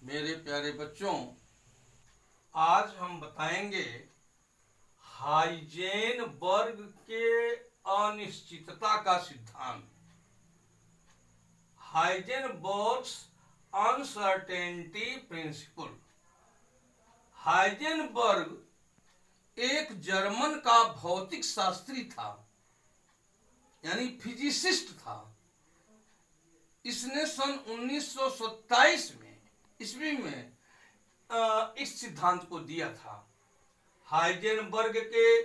मेरे प्यारे बच्चों, आज हम बताएंगे हाइजेनबर्ग के अनिश्चितता का सिद्धांत। हाइजेनबर्ग्स अनसर्टेनिटी प्रिंसिपल। हाइजेनबर्ग एक जर्मन का भौतिक शास्त्री था, यानी फिजिसिस्ट था। इसने सन 1927 ईस्वी में इस सिद्धांत को दिया था। हाइजेनबर्ग के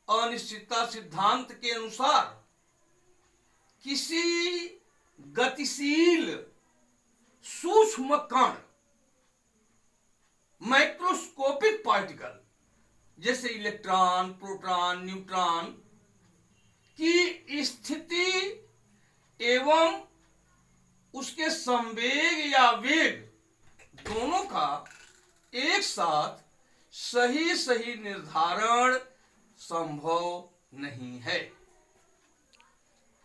अनिश्चितता सिद्धांत के अनुसार किसी गतिशील सूक्ष्म कण, माइक्रोस्कोपिक पार्टिकल जैसे इलेक्ट्रॉन, प्रोटॉन, न्यूट्रॉन की स्थिति एवं उसके संवेग या वेग दोनों का एक साथ सही निर्धारण संभव नहीं है।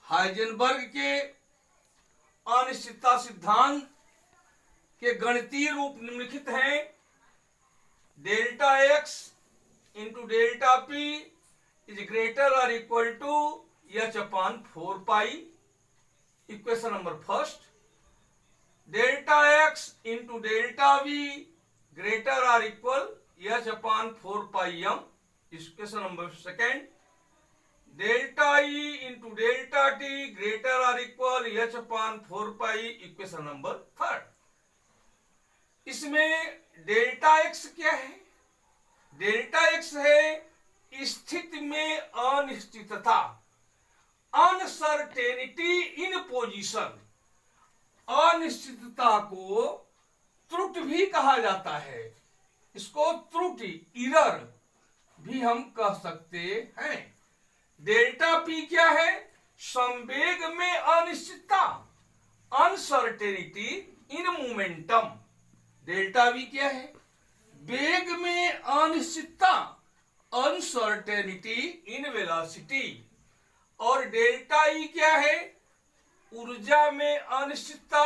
हाइजेनबर्ग के अनिश्चितता सिद्धांत के गणितीय रूप निम्नलिखित हैं। Delta x into delta p is greater और equal to h upon 4 pi. Equation number first. Delta x into delta v greater और equal h upon 4 pi m. Equation number second. Delta e into delta t greater और equal h upon 4 pi. Equation number third. इसमें delta x क्या है? Delta x है स्थिति में अनिश्चितता, uncertainty इन position. अनिश्चितता को त्रुटि भी कहा जाता है। इसको त्रुटि, इरर भी हम कह सकते हैं। डेल्टा पी क्या है? संवेग में अनिश्चितता, uncertainty in momentum. Delta we क्या है? वेग में अनिश्चितता, अनसर्टेनिटी इन वेलोसिटी। और डेल्टा ई क्या है? ऊर्जा में अनिश्चितता,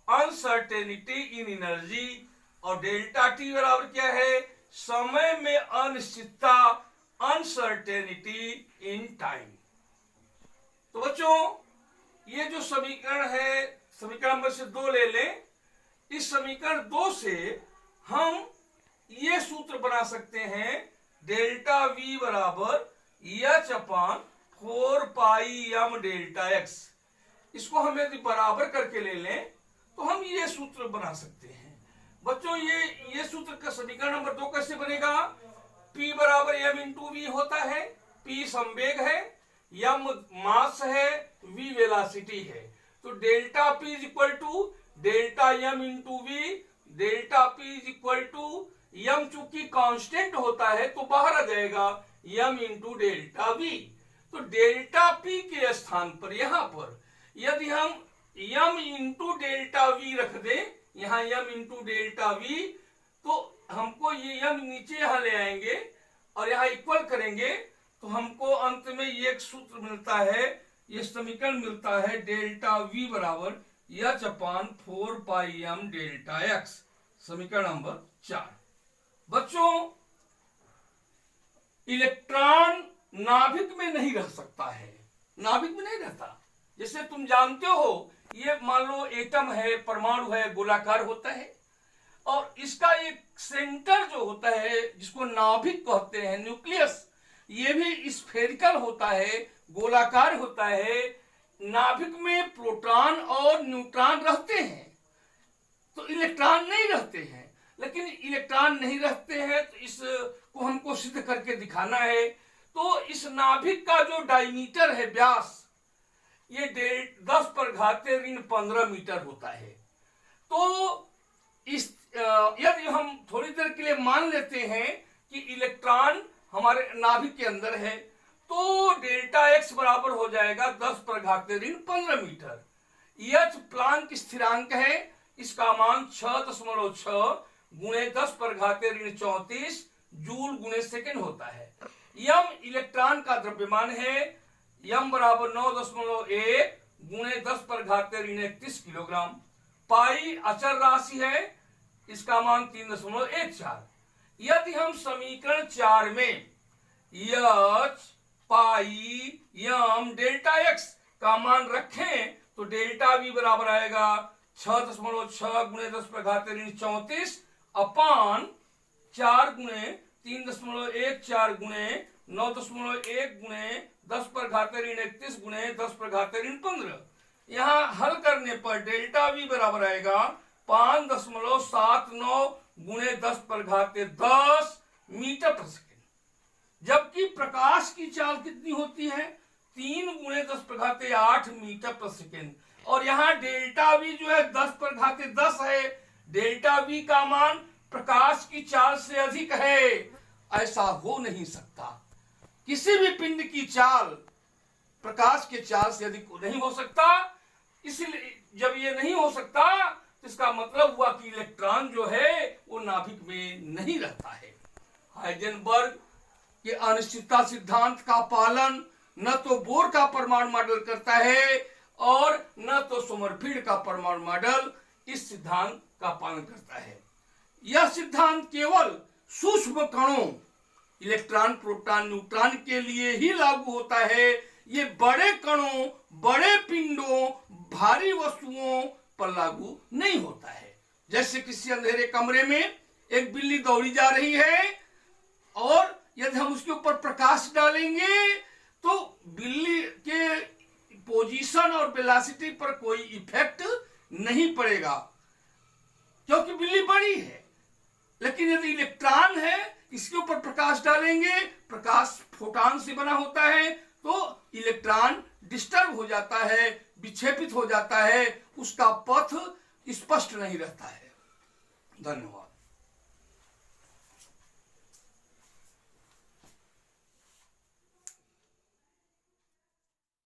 अनसर्टेनिटी इन एनर्जी। और डेल्टा टी बराबर क्या है? समय में अनिश्चितता, अनसर्टेनिटी इन टाइम। तो बच्चों, ये जो समीकरण है, समीकरण नंबर से 2 ले लें। इस समीकरण 2 से हम ये सूत्र बना सकते हैं, डेल्टा वी बराबर H upon 4 pi M delta x. इसको हम यदि बराबर करके ले लें तो हम ये सूत्र बना सकते हैं। बच्चों, ये सूत्र का समीकरण नंबर 2 कैसे बनेगा? P बराबर m इंटू वी होता है। P संवेग है, m मास है, v वेलोसिटी है। तो delta P is equal to delta m into v. Delta P is equal to m, चूंकि कांस्टेंट होता है तो बाहर आ जाएगा m इंटू डेल्टा वी। तो डेल्टा P के स्थान पर यहां पर यदि हम m इंटू डेल्टा वी रख दें, यहां m इंटू डेल्टा वी, तो हमको ये m नीचे यहां ले आएंगे और यहां इक्वल करेंगे तो हमको अंत में ये एक सूत्र मिलता है, ये समीकरण मिलता है, डेल्टा वी बराबर H upon 4 pi M delta x. समीकरण नंबर 4। बच्चों, इलेक्ट्रॉन नाभिक में नहीं रह सकता है, नाभिक में नहीं रहता। जैसे तुम जानते हो, ये मान लो एटम है, परमाणु है, गोलाकार होता है और इसका एक सेंटर जो होता है जिसको नाभिक कहते हैं, न्यूक्लियस, ये भी स्फेरिकल होता है, गोलाकार होता है। नाभिक में प्रोटॉन और न्यूट्रॉन रहते हैं तो इलेक्ट्रॉन नहीं रहते हैं। लेकिन इलेक्ट्रॉन नहीं रहते हैं तो इसको हमको सिद्ध करके दिखाना है। तो इस नाभिक का जो डायमीटर है, व्यास, ये 10⁻15 मीटर होता है। तो इस यदि हम थोड़ी देर के लिए मान लेते हैं कि इलेक्ट्रॉन हमारे नाभिक के अंदर है, तो डेल्टा एक्स बराबर हो जाएगा 10⁻15 मीटर। एच प्लांक स्थिरांक है, इसका मान 6.6 गुणे 10⁻34 जूल गुणे सेकेंड होता है। यम इलेक्ट्रॉन का द्रव्यमान है, यम बराबर 9.1 गुणे 10⁻31 किलोग्राम। पाई अचर राशि है, इसका मान 3.14। यदि हम समीकरण 4 में h पाई यम डेल्टा x का मान रखें तो डेल्टा v बराबर आएगा 6.6 गुणे 10⁻34 अपान 4 गुणे 3.14 गुणे 9.1 गुणे 10⁻31 गुणे 10⁻15। यहाँ हल करने पर डेल्टा v बराबर आएगा 5.79 गुणे 10⁻10 मीटर प्रति सेकेंड। जबकि प्रकाश की चाल कितनी होती है 3 गुणे 10⁻8 मीटर प्रति सेकेंड। और यहाँ डेल्टा v जो है 10⁻10 है। डेल्टा v का मान प्रकाश की चाल से अधिक है। ऐसा हो नहीं सकता। किसी भी पिंड की चाल प्रकाश के चाल से अधिक नहीं हो सकता। इसलिए जब ये नहीं हो सकता तो इसका मतलब हुआ कि इलेक्ट्रॉन जो है वो नाभिक में नहीं रहता है। हाइजेनबर्ग के अनिश्चितता सिद्धांत का पालन न तो बोर का परमाणु मॉडल करता है और न तो सोमरफील्ड का परमाणु मॉडल इस सिद्धांत का पालन करता है। यह सिद्धांत केवल सूक्ष्म कणों इलेक्ट्रॉन प्रोटॉन न्यूट्रॉन के लिए ही लागू होता है। ये बड़े कणों बड़े पिंडों भारी वस्तुओं पर लागू नहीं होता है। जैसे किसी अंधेरे कमरे में एक बिल्ली दौड़ी जा रही है और यदि हम उसके ऊपर प्रकाश डालेंगे तो बिल्ली के पोजीशन और वेलोसिटी पर कोई इफेक्ट नहीं पड़ेगा क्योंकि बिल्ली बड़ी है। लेकिन यदि इलेक्ट्रॉन है इसके ऊपर प्रकाश डालेंगे, प्रकाश फोटॉन से बना होता है, तो इलेक्ट्रॉन डिस्टर्ब हो जाता है, विक्षेपित हो जाता है, उसका पथ स्पष्ट नहीं रहता है। धन्यवाद।